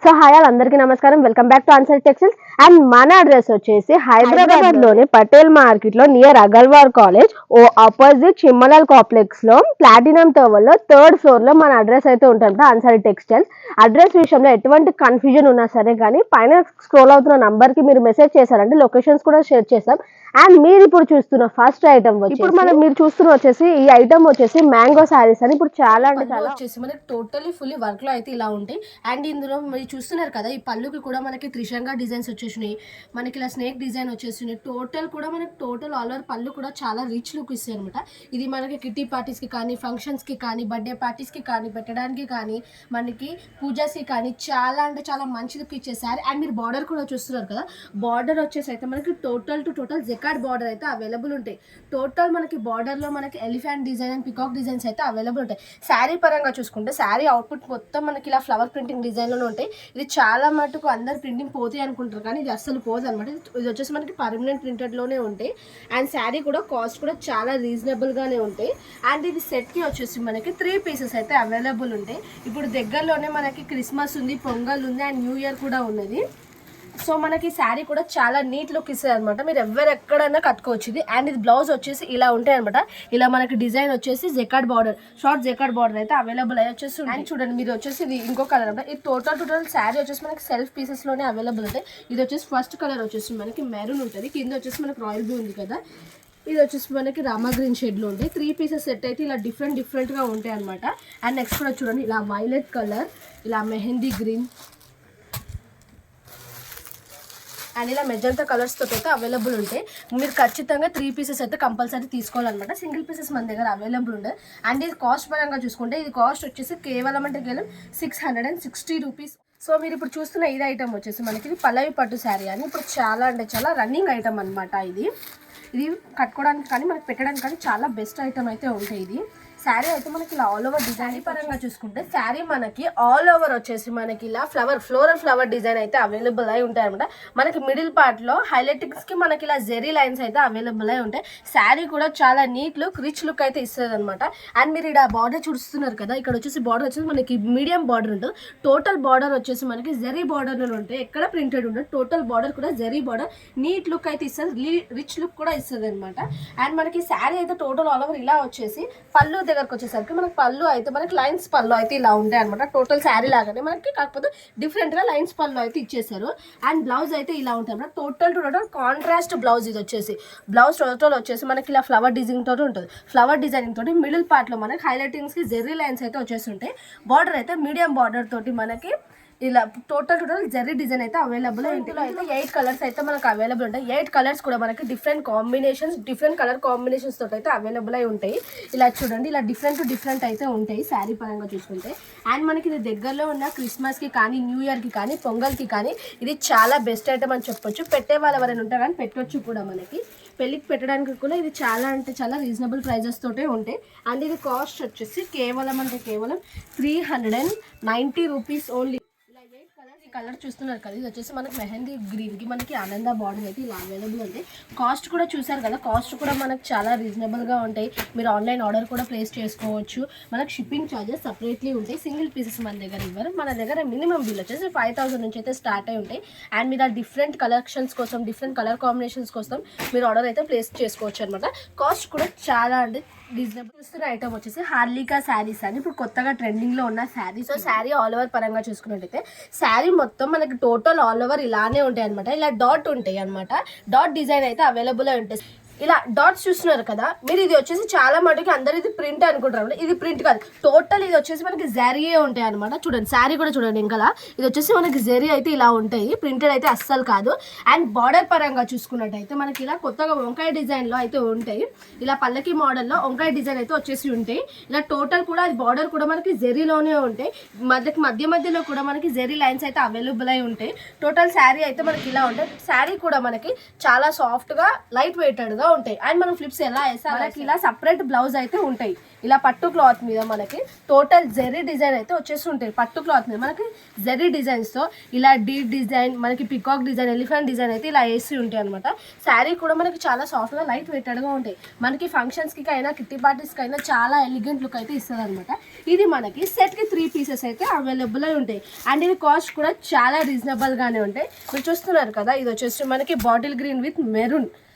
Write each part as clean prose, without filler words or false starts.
So hi అందరికీ నమస్కారం, welcome back to answer textiles. And మన అడ్రస్ వచ్చేసి హైదరాబాద్ లోని పటేల్ మార్కెట్ లో near Agarwal college opposite Chimmalal complex లో ప్లాటినం టవర్ లో 3rd ఫ్లోర్ లో మన అడ్రస్ అయితే ఉంటుంది ఆన్సర్ టెక్స్టైల్స్. అడ్రస్ విషయంలో ఎటువంటి కన్ఫ్యూజన్ ఉన్నా సరే కానీ పైన స్క్రోల్ అవుతున్న నంబర్ కి మీరు మెసేజ్ చేశారంటే లొకేషన్స్ కూడా షేర్ చేస్తాం. అండ్ మీరు ఇప్పుడు చూస్తున్న ఫస్ట్ ఐటమ్ మీరు చూస్తున్న వచ్చేసి ఈ ఐటమ్ వచ్చేసి మ్యాంగో శారీస్ అని. ఇప్పుడు చాలా అంటే చాలా వచ్చేసి మనకి టోటల్లీ ఫుల్లీ వర్క్ లో అయితే ఇలా ఉంటాయి. అండ్ ఇందులో మీరు చూస్తున్నారు కదా, ఈ పళ్ళుకి కూడా మనకి త్రిశంగా డిజైన్స్ వచ్చేసినాయి, మనకి ఇలా స్నేక్ డిజైన్ వచ్చేసినాయి. టోటల్ కూడా మనకి టోటల్ ఆల్ ఓవర్ పళ్ళు కూడా చాలా రిచ్ లుక్ ఇస్తాయి అనమాట. ఇది మనకి కిట్టి పార్టీస్ కి కానీ, ఫంక్షన్స్ కి కానీ, బర్త్డే పార్టీస్ కి కానీ, పెట్టడానికి కానీ, మనకి పూజాస్ కి కానీ చాలా అంటే చాలా మంచి లుక్ ఇచ్చే శారీ. అండ్ మీరు బార్డర్ కూడా చూస్తున్నారు కదా, బార్డర్ వచ్చేసి అయితే మనకి టోటల్ జెకార్డ్ బార్డర్ అయితే అవైలబుల్ ఉంటాయి. టోటల్ మనకి బార్డర్ లో మనకి elephant design and peacock designs అయితే అవైలబుల్ ఉంటాయి. శారీ పరంగా చూసుకుంటే శారీ అవుట్పుట్ మొత్తం మనకి ఇలా ఫ్లవర్ ప్రింటింగ్ డిజైన్ లోనే ఉంటాయి. ఇది చాలా మటుకు అందరు ప్రింటింగ్ పోతాయి అనుకుంటారు, కానీ ఇది అస్సలు పోదు అనమాట. ఇది వచ్చేసి మనకి పర్మనెంట్ ప్రింటెడ్ లోనే ఉంటాయి. అండ్ శారీ కూడా కాస్ట్ కూడా చాలా రీజనబుల్ గానే ఉంటాయి. అండ్ ఇది సెట్ కి వచ్చేసి మనకి 3 పీసెస్ అయితే అవైలబుల్ ఉంటాయి. ఇప్పుడు దగ్గరలోనే మనకి క్రిస్మస్ ఉంది, పొంగల్ ఉంది, అండ్ న్యూ ఇయర్ కూడా ఉన్నది. సో మనకి శారీ కూడా చాలా నీట్ లుక్ ఇస్తుంది అనమాట. మీరు ఎక్కడైనా కట్టుకోవచ్చు ఇది. అండ్ ఇది బ్లౌజ్ వచ్చేసి ఇలా ఉంటాయి అనమాట. ఇలా మనకి డిజైన్ వచ్చేసి jacquard border, short jacquard border అయితే అవైలబుల్ అయ్యి వచ్చేసి. అండ్ చూడండి, మీరు వచ్చేసి ఇది ఇంకో కలర్ అనమాట. ఇది టోటల్ శారీ వచ్చేసి మనకి సెల్ఫ్ పీసెస్ లోనే అవైలబుల్ ఉంటాయి. ఇది వచ్చేసి ఫస్ట్ కలర్ వచ్చేసి మనకి మెరూన్ ఉంటుంది, కింద వచ్చేసి మనకి రాయల్ బ్లూ ఉంది కదా, ఇది వచ్చేసి మనకి రామా గ్రీన్ షేడ్లో ఉంటాయి. 3 పీసెస్ సెట్ అయితే ఇలా డిఫరెంట్గా ఉంటాయి అనమాట. అండ్ నెక్స్ట్ కూడా చూడండి, ఇలా వైలెట్ కలర్, ఇలా మెహందీ గ్రీన్ అండ్ ఇలా మెజంతా కలర్స్ తోటి అయితే అవైలబుల్ ఉంటాయి. మీరు ఖచ్చితంగా 3 పీసెస్ అయితే కంపల్సరీ తీసుకోవాలన్నమాట. సింగిల్ పీసెస్ మన దగ్గర అవైలబుల్ ఉంటాయి. అండ్ ఇది కాస్ట్ పరంగా చూసుకుంటే ఇది కాస్ట్ వచ్చేసి కేవలం 660 రూపీస్. సో మీరు ఇప్పుడు చూస్తున్న ఇది ఐటమ్ వచ్చేసి మనకి ఇది పల్లవి పట్టు శారీ అని. ఇప్పుడు చాలా అంటే చాలా రన్నింగ్ ఐటమ్ అనమాట. ఇది కట్టుకోవడానికి కానీ మనకి పెట్టడానికి కానీ చాలా బెస్ట్ ఐటమ్ అయితే ఉంటాయి. ఇది శారీ అయితే మనకి ఇలా ఆల్ ఓవర్ డిజైన్ పరంగా చూసుకుంటే శారీ మనకి ఆల్ ఓవర్ వచ్చేసి మనకి ఇలా ఫ్లోరల్ ఫ్లవర్ డిజైన్ అయితే అవైలబుల్ అయి ఉంటాయి అనమాట. మనకి మిడిల్ పార్ట్ లో హైలైటింగ్స్ కి మనకి ఇలా జెరీ లైన్స్ అయితే అవైలబుల్ అయి ఉంటాయి. శారీ కూడా చాలా నీట్ లుక్, రిచ్ లుక్ అయితే ఇస్తుంది అనమాట. అండ్ మీరు ఇక్కడ బార్డర్ చూస్తున్నారు కదా, ఇక్కడ వచ్చేసి బార్డర్ వచ్చేసి మనకి మీడియం బార్డర్ ఉంటుంది. టోటల్ బార్డర్ వచ్చేసి మనకి జెరీ బార్డర్ ఉంటాయి, ఎక్కడ ప్రింటెడ్ ఉంటుంది. టోటల్ బార్డర్ కూడా జెరీ బార్డర్, నీట్ లుక్ అయితే ఇస్తుంది, రిచ్ లుక్ కూడా ఇస్తుంది అనమాట. అండ్ మనకి శారీ అయితే టోటల్ ఆల్ ఓవర్ ఇలా వచ్చేసి పళ్ళు దగ్గరకు వచ్చేసరికి మనకి పళ్ళు అయితే మనకి లైన్స్ పళ్ళు అయితే ఇలా ఉంటాయి అనమాట. టోటల్ శారీ లాగానే మనకి, కాకపోతే డిఫరెంట్ గా లైన్స్ పళ్ళు అయితే ఇచ్చేసారు. అండ్ బ్లౌజ్ అయితే ఇలా ఉంటాయి అనమాట. Total contrast blouse. ఇది వచ్చేసి బ్లౌజ్ టోటల్ వచ్చేసి మనకి ఇలా ఫ్లవర్ డిజైన్ తోటి ఉంటుంది. ఫ్లవర్ డిజైనింగ్ తోటి మిడిల్ పార్ట్ లో మనకి హైలైటింగ్స్ కి జెర్రీ లైన్స్ అయితే వచ్చేసి ఉంటాయి. బార్డర్ అయితే మీడియం బార్డర్ తోటి మనకి ఇలా టోటల్ జెర్రీ డిజైన్ అయితే అవైలబుల్. ఇందులో అయితే 8 కలర్స్ అయితే మనకు అవైలబుల్ ఉంటాయి. 8 కలర్స్ కూడా మనకి డిఫరెంట్ కలర్ కాంబినేషన్స్ తోటి అయితే అవైలబుల్ అయి ఉంటాయి. ఇలా చూడండి, ఇలా డిఫరెంట్ అయితే ఉంటాయి శారీ పరంగా చూసుకుంటే. అండ్ మనకి ఇది దగ్గరలో ఉన్న క్రిస్మస్ కి కానీ, న్యూ ఇయర్ కి కానీ, పొంగల్ కి కానీ ఇది చాలా బెస్ట్ ఐటమ్ అని చెప్పొచ్చు. పెట్టే వాళ్ళు ఎవరైనా ఉంటారు కానీ పెట్టొచ్చు కూడా. మనకి పెళ్ళికి పెట్టడానికి కూడా ఇది చాలా అంటే చాలా రీజనబుల్ ప్రైజెస్ తోటే ఉంటాయి. అండ్ ఇది కాస్ట్ వచ్చేసి కేవలం 390 రూపీస్ ఓన్లీ. కలర్ చూస్తున్నారు కదా, ఇది వచ్చేసి మనకి మెహందీ గ్రీన్ కి మనకి ఆనంద బార్డర్ అయితే ఇలా అవైలబుల్ ఉంది. కాస్ట్ కూడా చూసారు కదా, కాస్ట్ కూడా మనకు చాలా రీజనబుల్ గా ఉంటాయి. మీరు ఆన్లైన్ ఆర్డర్ కూడా ప్లేస్ చేసుకోవచ్చు. మనకు షిప్పింగ్ ఛార్జెస్ సపరేట్లీ ఉంటాయి. సింగిల్ పీసెస్ మన దగ్గర ఇవ్వరు. మన దగ్గర మినిమం బిల్ వచ్చేసి 5000 నుంచి అయితే స్టార్ట్ అయి ఉంటాయి. అండ్ మీరు ఆ డిఫరెంట్ కలెక్షన్స్ కోసం, డిఫరెంట్ కలర్ కాంబినేషన్స్ కోసం మీరు ఆర్డర్ అయితే ప్లేస్ చేసుకోవచ్చు అనమాట. కాస్ట్ కూడా చాలా అంటే రీజనబుల్. చూస్తున్న ఐటమ్ వచ్చేసి హార్లికా శారీస్ అని, ఇప్పుడు కొత్తగా ట్రెండింగ్ లో ఉన్న sari. So sari all over పరంగా చూసుకున్నట్టయితే శారీ మొత్తం మనకి టోటల్ ఆల్ ఓవర్ ఇలానే ఉంటాయి అనమాట. ఇలా డాట్ ఉంటాయి అనమాట. డాట్ డిజైన్ అయితే అవైలబుల్ అయి ఉంటాయి. ఇలా డాట్స్ చూస్తున్నారు కదా మీరు, ఇది వచ్చేసి చాలా మటుకి అందరు ఇది ప్రింట్ అనుకుంటారు. ఇది ప్రింట్ కాదు, టోటల్ ఇది వచ్చేసి మనకి జెరీయే ఉంటాయి అనమాట. చూడండి శారీ కూడా చూడండి, ఇంకా ఇది వచ్చేసి మనకి జెరీ అయితే ఇలా ఉంటాయి, ప్రింటెడ్ అయితే అస్సలు కాదు. అండ్ బార్డర్ పరంగా చూసుకున్నట్టయితే మనకి ఇలా కొత్తగా వంకాయ డిజైన్ లో అయితే ఉంటాయి. ఇలా పల్లకి మోడల్లో వంకాయ డిజైన్ అయితే వచ్చేసి ఉంటాయి. ఇలా టోటల్ కూడా అది బార్డర్ కూడా మనకి జెరీలోనే ఉంటాయి. మధ్యలో కూడా మనకి జెరీ లైన్స్ అయితే అవైలబుల్ అయి ఉంటాయి. టోటల్ శారీ అయితే మనకి ఇలా ఉంటాయి. శారీ కూడా మనకి చాలా సాఫ్ట్ గా, లైట్ వెయిటెడ్ గా గా ఉంటాయి. అండ్ మనం ఫ్లిప్స్ ఎలా వేస్తే మనకి ఇలా సపరేట్ బ్లౌజ్ అయితే ఉంటాయి. ఇలా పట్టు క్లాత్ మీద మనకి టోటల్ జెరీ డిజైన్ అయితే వచ్చేసి ఉంటాయి. పట్టు క్లాత్ మీద మనకి జెరీ డిజైన్స్ తో ఇలా డీ డిజైన్, మనకి పికాక్ డిజైన్, ఎలిఫెంట్ డిజైన్ అయితే ఇలా వేసి ఉంటాయి అనమాట. శారీ కూడా మనకి చాలా సాఫ్ట్ గా లైట్ వెయిటెడ్ గా ఉంటాయి. మనకి ఫంక్షన్స్ కి అయినా కిట్టి పార్టీస్ కి అయినా చాలా ఎలిగెంట్ లుక్ అయితే ఇస్తుంది అనమాట. ఇది మనకి సెట్ కి 3 పీసెస్ అయితే అవైలబుల్ అయి ఉంటాయి. అండ్ ఇది కాస్ట్ కూడా చాలా రీజనబుల్ గానే ఉంటాయి. మీరు చూస్తున్నారు కదా, ఇది వచ్చేసి మనకి బాటిల్ గ్రీన్ విత్ మెరూన్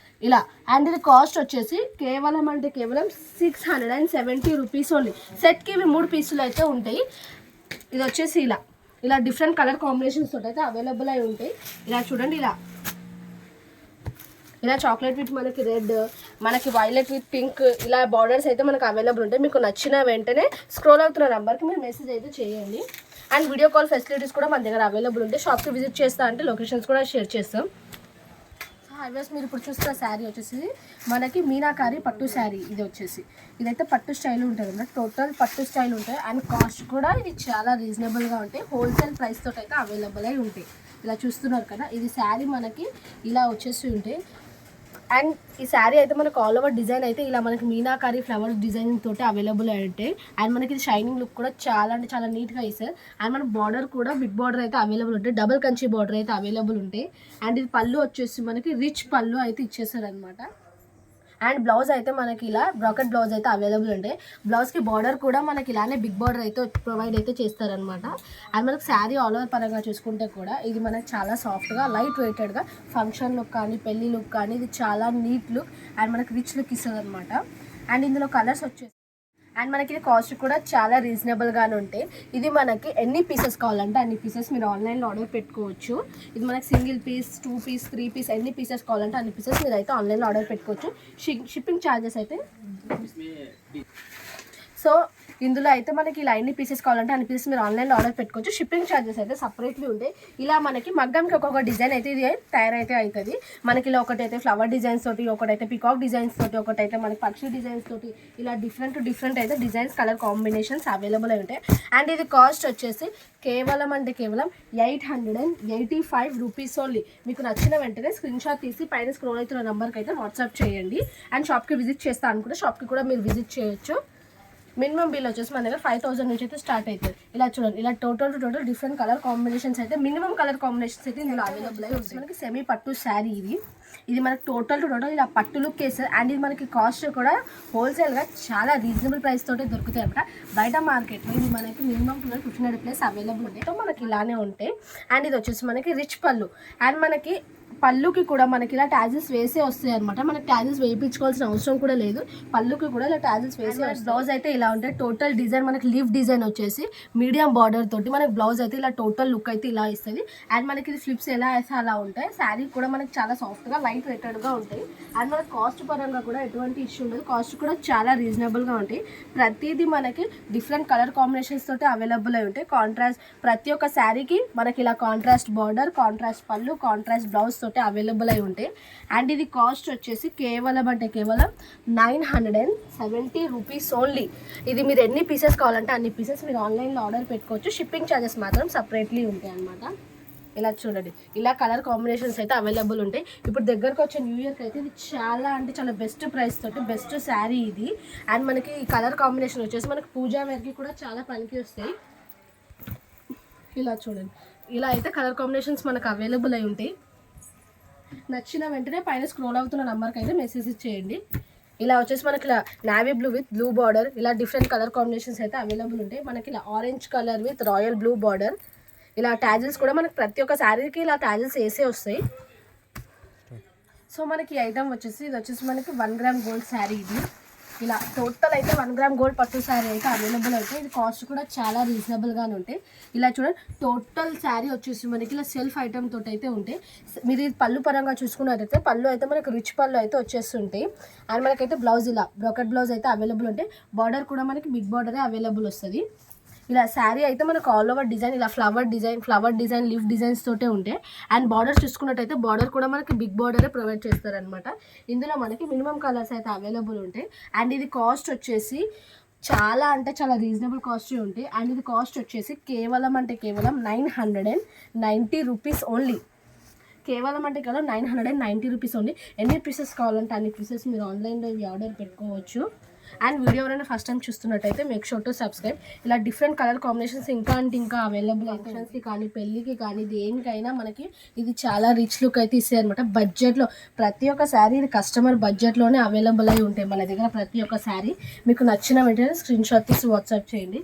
ఇలా. అండ్ ఇది కాస్ట్ వచ్చేసి కేవలం 670 రూపీస్ ఓన్లీ. సెట్కి ఇవి 3 పీసులు అయితే ఉంటాయి. ఇది వచ్చేసి ఇలా డిఫరెంట్ కలర్ కాంబినేషన్స్ తోటి అయితే అవైలబుల్ అయి ఉంటాయి. ఇలా చూడండి, ఇలా చాక్లెట్ విత్ మనకి రెడ్, మనకి వైలెట్ విత్ పింక్, ఇలా బార్డర్స్ అయితే మనకు అవైలబుల్ ఉంటాయి. మీకు నచ్చిన వెంటనే స్క్రోల్ అవుతున్న నెంబర్కి మీరు మెసేజ్ అయితే చేయండి. అండ్ వీడియో కాల్ ఫెసిలిటీస్ కూడా మన దగ్గర అవైలబుల్ ఉంటాయి. షాప్కి విజిట్ చేస్తా అంటే లొకేషన్స్ కూడా షేర్ చేస్తాం. హైవేస్ మీరు ఇప్పుడు చూస్తున్న శారీ వచ్చేసి మనకి మీనాకారి పట్టు శారీ. ఇది వచ్చేసి ఇదైతే పట్టు స్టైల్ ఉంటుంది అన్నమాట. టోటల్ పట్టు స్టైల్ ఉంటాయి. అండ్ కాస్ట్ కూడా ఇది చాలా రీజనబుల్గా ఉంటాయి. హోల్సేల్ ప్రైస్ తోటి అయితే అవైలబుల్ అయి ఉంటాయి. ఇలా చూస్తున్నారు కదా, ఇది శారీ మనకి ఇలా వచ్చేసి ఉంటాయి. అండ్ ఈ శారీ అయితే మనకు ఆల్ ఓవర్ డిజైన్ అయితే ఇలా మనకి మీనాకారి ఫ్లవర్ డిజైన్ తోటి అవైలబుల్ అయి ఉంటాయి. అండ్ మనకి ఇది షైనింగ్ లుక్ కూడా చాలా అంటే చాలా నీట్గా ఇస్తారు. అండ్ మన బార్డర్ కూడా బిగ్ బార్డర్ అయితే అవైలబుల్ ఉంటాయి. డబుల్ కంచి బార్డర్ అయితే అవైలబుల్ ఉంటాయి. అండ్ ఇది పళ్ళు వచ్చేసి మనకి రిచ్ పళ్ళు అయితే ఇచ్చేస్తారు అనమాట. అండ్ బ్లౌజ్ అయితే మనకి ఇలా బ్రాకెట్ బ్లౌజ్ అయితే అవైలబుల్ ఉంటాయి. బ్లౌజ్కి బార్డర్ కూడా మనకి ఇలానే బిగ్ బార్డర్ అయితే ప్రొవైడ్ అయితే చేస్తారనమాట. అండ్ మనకి శారీ ఆల్ ఓవర్ పరంగా చూసుకుంటే కూడా ఇది మనకి చాలా సాఫ్ట్గా లైట్ వెయిటెడ్గా ఫంక్షన్ లుక్ కానీ పెళ్లి లుక్ కానీ ఇది చాలా నీట్ లుక్ అండ్ మనకి రిచ్ లుక్ ఇస్తుంది అనమాట. అండ్ ఇందులో కలర్స్ వచ్చేసి అండ్ మనకి ఇది కాస్ట్ కూడా చాలా రీజనబుల్గానే ఉంటాయి. ఇది మనకి ఎన్ని పీసెస్ కావాలంటే అన్ని పీసెస్ మీరు ఆన్లైన్లో ఆర్డర్ పెట్టుకోవచ్చు. ఇది మనకి సింగిల్ పీస్, 2 పీస్, 3 పీస్ ఎన్ని పీసెస్ కావాలంటే అన్ని పీసెస్ మీరు అయితే ఆన్లైన్లో ఆర్డర్ పెట్టుకోవచ్చు. షిప్పింగ్ ఛార్జెస్ అయితే సో ఇందులో అయితే మనకి ఇలా ఎన్ని పీసెస్ కావాలంటే అన్ని పీసెస్ మీరు ఆన్లైన్లో ఆర్డర్ పెట్టుకోవచ్చు. షిప్పింగ్ ఛార్జెస్ అయితే సపరేట్లీ ఉంటాయి. ఇలా మనకి మగ్గంకి ఒక్కొక్క డిజైన్ అయితే ఇది తయారైతే అవుతుంది. మనకి ఇలా ఒకటైతే ఫ్లవర్ డిజైన్స్ తోటి, ఒకటైతే పికాక్ డిజైన్స్ తోటి, ఒకటైతే మనకి పక్షి డిజైన్స్ తోటి, ఇలా డిఫరెంట్ అయితే డిజైన్స్ కలర్ కాంబినేషన్స్ అవైలబుల్ అయి ఉంటాయి. అండ్ ఇది కాస్ట్ వచ్చేసి కేవలం 885 రూపీస్ ఓన్లీ. మీకు నచ్చిన వెంటనే స్క్రీన్ షాట్ తీసి పైన స్క్రోల్ అవుతున్న నెంబర్కి అయితే వాట్సాప్ చేయండి. అండ్ షాప్కి విజిట్ చేస్తా అనుకుంటే షాప్కి కూడా మీరు విజిట్ చేయొచ్చు. మినిమం బిల్ వచ్చేసి మన దగ్గర 5000 నుంచి అయితే స్టార్ట్ అవుతుంది. ఇలా చూడండి, ఇలా టోటల్ డిఫరెంట్ కలర్ కాంబినేషన్స్ అయితే మినిమం కలర్ కాంబినేషన్స్ అయితే ఇందులో అవైలబుల్ అయి ఉంటుంది. మనకి సెమీ పట్టు శారీ ఇది మనకి టోటల్ ఇలా పట్టు లుక్ వేస్తారు. అండ్ ఇది మనకి కాస్ట్ కూడా హోల్సేల్గా చాలా రీజనబుల్ ప్రైస్ తోటి దొరుకుతాయి అనమాట. బయట మార్కెట్లో ఇది మనకి మినిమం 1500+ అవైలబుల్ ఉంటాయి. సో మనకి ఇలానే ఉంటాయి. అండ్ ఇది వచ్చేసి మనకి రిచ్ పళ్ళు. అండ్ మనకి పళ్ళుకి కూడా మనకి ఇలా టాజిల్స్ వేసే వస్తాయి అనమాట. మనకి టాజిల్స్ వేయించుకోవాల్సిన అవసరం కూడా లేదు. పళ్ళుకి కూడా ఇలా టాజిల్స్ వేసే. బ్లౌజ్ అయితే ఇలా ఉంటాయి. టోటల్ డిజైన్ మనకి లీఫ్ డిజైన్ వచ్చేసి మీడియం బార్డర్ తోటి మనకి బ్లౌజ్ అయితే ఇలా టోటల్ లుక్ అయితే ఇలా ఇస్తుంది. అండ్ మనకి ఇది ఫ్లిప్స్ ఎలా వేస్తే అలా ఉంటాయి. శారీ కూడా మనకి చాలా సాఫ్ట్గా లైట్ వెయిటెడ్గా ఉంటాయి. అండ్ మనకి కాస్ట్ పరంగా కూడా ఎటువంటి ఇష్యూ ఉండదు. కాస్ట్ కూడా చాలా రీజనబుల్గా ఉంటాయి. ప్రతిదీ మనకి డిఫరెంట్ కలర్ కాంబినేషన్స్ తోటి అవైలబుల్ అయి ఉంటాయి. కాంట్రాస్ట్ ప్రతి ఒక్క శారీకి మనకి ఇలా కాంట్రాస్ట్ బార్డర్, కాంట్రాస్ట్ పళ్ళు, కాంట్రాస్ట్ బ్లౌజ్ తోటి అవైలబుల్ అయి ఉంటాయి. అండ్ ఇది కాస్ట్ వచ్చేసి కేవలం 970 రూపీస్ ఓన్లీ. ఇది మీరు ఎన్ని పీసెస్ కావాలంటే అన్ని పీసెస్ మీరు ఆన్లైన్లో ఆర్డర్ పెట్టుకోవచ్చు. షిప్పింగ్ ఛార్జెస్ మాత్రం సపరేట్లీ ఉంటాయి అనమాట. ఇలా చూడండి, ఇలా కలర్ కాంబినేషన్స్ అయితే అవైలబుల్ ఉంటాయి. ఇప్పుడు దగ్గరకు వచ్చే న్యూ ఇయర్కి అయితే ఇది చాలా అంటే చాలా బెస్ట్ ప్రైస్ తోటి బెస్ట్ శారీ ఇది. అండ్ మనకి ఈ కలర్ కాంబినేషన్ వచ్చేసి మనకి పూజా వేర్కి కూడా చాలా పనికి వస్తాయి. ఇలా చూడండి, ఇలా అయితే కలర్ కాంబినేషన్స్ మనకు అవైలబుల్ అయి ఉంటాయి. నచ్చిన వెంటనే పైన స్క్రోల్ అవుతున్న నెంబర్కి అయితే మెసేజ్ చేయండి. ఇలా వచ్చేసి మనకి ఇలా navy blue with blue border, ఇలా డిఫరెంట్ కలర్ కాంబినేషన్స్ అయితే అవైలబుల్ ఉంటాయి. మనకి ఇలా orange colour with royal blue border, ఇలా ట్యాజిల్స్ కూడా మనకి ప్రతి ఒక్క శారీకి ఇలా ట్యాజిల్స్ వేసే వస్తాయి. సో మనకి ఈ ఐటమ్ వచ్చేసి ఇది వచ్చేసి మనకి 1 గ్రామ్ గోల్డ్ శారీ. ఇది ఇలా టోటల్ అయితే 1 గ్రామ్ గోల్డ్ పట్టు శారీ అయితే అవైలబుల్ అవుతాయి. ఇది కాస్ట్ కూడా చాలా రీజనబుల్గానే ఉంటాయి. ఇలా చూడండి, టోటల్ శారీ వచ్చేసి మనకి ఇలా సెల్ఫ్ ఐటమ్ తోటి అయితే ఉంటాయి. మీరు ఇది పళ్ళు పరంగా చూసుకున్నట్టయితే పళ్ళు అయితే మనకి రిచ్ పళ్ళు అయితే వచ్చేస్తుంటాయి. అండ్ మనకైతే బ్లౌజ్ ఇలా బ్రోకెట్ బ్లౌజ్ అయితే అవైలబుల్ ఉంటాయి. బార్డర్ కూడా మనకి బిగ్ బార్డరే అవైలబుల్ వస్తుంది. ఇలా శారీ అయితే మనకు ఆల్ ఓవర్ డిజైన్ ఇలా ఫ్లవర్ డిజైన్ లీఫ్ డిజైన్స్ తోటే ఉంటాయి. అండ్ బార్డర్ చూసుకున్నట్టయితే బార్డర్ కూడా మనకి బిగ్ బార్డరే ప్రొవైడ్ చేస్తారనమాట. ఇందులో మనకి మినిమం కలర్స్ అయితే అవైలబుల్ ఉంటాయి. అండ్ ఇది కాస్ట్ వచ్చేసి చాలా అంటే చాలా రీజనబుల్ కాస్ట్ ఉంటాయి. అండ్ ఇది కాస్ట్ వచ్చేసి కేవలం 990 రూపీస్ ఓన్లీ. కేవలం అంటే కదా 990 రూపీస్ ఓన్లీ. ఎన్ని పీసెస్ కావాలంటే అన్ని పీసెస్ మీరు ఆన్లైన్లో ఆర్డర్ పెట్టుకోవచ్చు. అండ్ వీడియో ఎవరైనా ఫస్ట్ టైం చూస్తున్నట్టయితే మేక్ షూర్ టు సబ్స్క్రైబ్. ఇలా డిఫరెంట్ కలర్ కాంబినేషన్స్ ఇంకా అంటే ఇంకా అవైలబుల్ ఫంక్షన్స్కి కానీ పెళ్ళికి కానీ దేనికైనా మనకి ఇది చాలా రిచ్ లుక్ అయితే ఇస్తాయి అనమాట. బడ్జెట్లో ప్రతి ఒక్క శారీ ఇది కస్టమర్ బడ్జెట్లోనే అవైలబుల్ అయి ఉంటాయి మన దగ్గర. ప్రతి ఒక్క శారీ మీకు నచ్చిన వెంటనే స్క్రీన్ షాట్ తీసి వాట్సాప్ చేయండి.